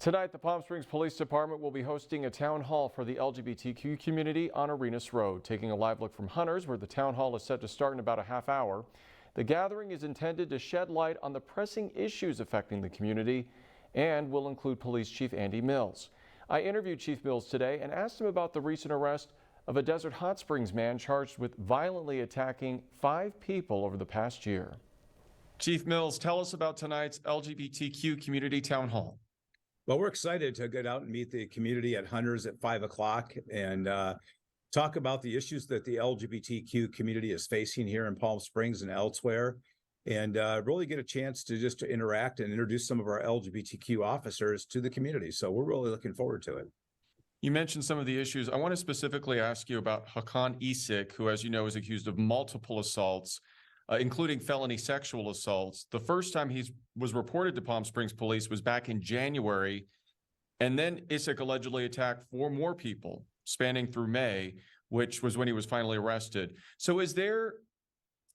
Tonight, the Palm Springs Police Department will be hosting a town hall for the LGBTQ community on Arenas Road. Taking a live look from Hunters, where the town hall is set to start in about a half hour. The gathering is intended to shed light on the pressing issues affecting the community and will include Police Chief Andy Mills. I interviewed Chief Mills today and asked him about the recent arrest of a Desert Hot Springs man charged with violently attacking 5 people over the past year. Chief Mills, tell us about tonight's LGBTQ Community Town Hall. Well, we're excited to get out and meet the community at Hunters at 5 o'clock and talk about the issues that the LGBTQ community is facing here in Palm Springs and elsewhere, and really get a chance to interact and introduce some of our LGBTQ officers to the community. So we're really looking forward to it. You mentioned some of the issues. I want to specifically ask you about Hakan Isik, who, as you know, is accused of multiple assaults, including felony sexual assaults. The first time he was reported to Palm Springs police was back in January, and then Isik allegedly attacked 4 more people spanning through May, which was when he was finally arrested. So is there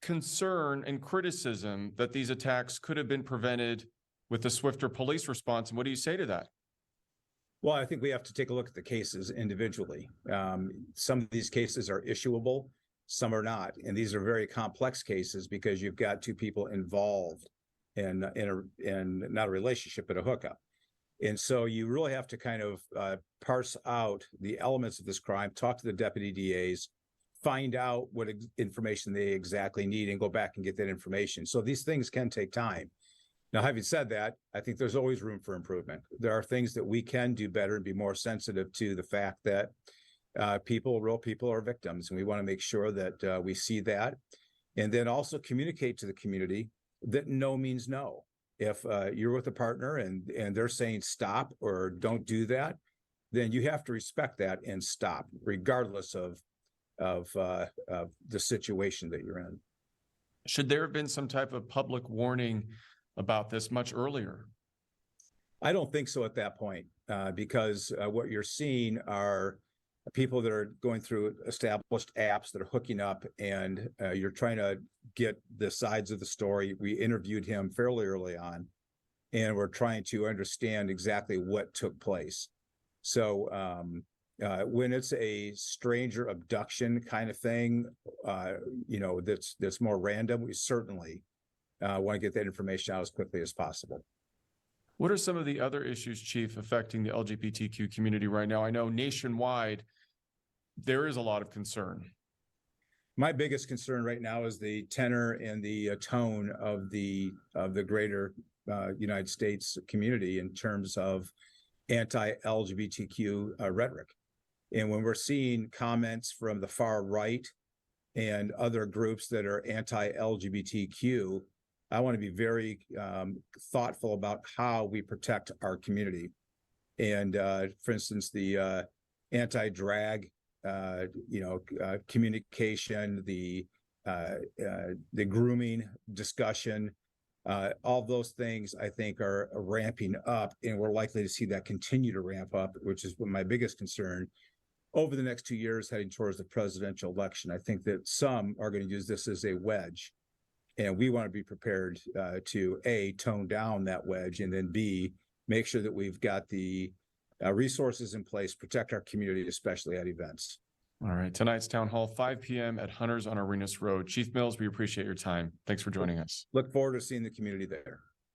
concern and criticism that these attacks could have been prevented with a swifter police response? And what do you say to that? Well, I think we have to take a look at the cases individually. Some of these cases are issuable, some are not. And these are very complex cases because you've got 2 people involved in not a relationship, but a hookup. And so you really have to kind of parse out the elements of this crime, talk to the deputy DAs, find out what information they exactly need, and go back and get that information. So these things can take time. Now, having said that, I think there's always room for improvement. There are things that we can do better and be more sensitive to the fact that real people are victims, and we want to make sure that we see that, and then also communicate to the community that no means no. If you're with a partner and they're saying stop or don't do that, then you have to respect that and stop, regardless of the situation that you're in. Should there have been some type of public warning about this much earlier? I don't think so at that point, because what you're seeing are people that are going through established apps that are hooking up, and you're trying to get the sides of the story. We interviewed him fairly early on, and we're trying to understand exactly what took place. So when it's a stranger abduction kind of thing, that's more random, we certainly want to get that information out as quickly as possible. What are some of the other issues, Chief, affecting the LGBTQ community right now? I know nationwide, there is a lot of concern. My biggest concern right now is the tenor and the tone of the greater United States community in terms of anti-LGBTQ rhetoric. And when we're seeing comments from the far right and other groups that are anti-LGBTQ, I want to be very thoughtful about how we protect our community. And for instance, the anti-drag communication, the grooming discussion, all those things I think are ramping up, and we're likely to see that continue to ramp up, which is my biggest concern over the next 2 years heading towards the presidential election. I think that some are going to use this as a wedge, and we want to be prepared to A, tone down that wedge, and then B, make sure that we've got the resources in place, protect our community, especially at events. All right. Tonight's town hall, 5 p.m. at Hunters on Arenas Road. Chief Mills, we appreciate your time. Thanks for joining us. Look forward to seeing the community there.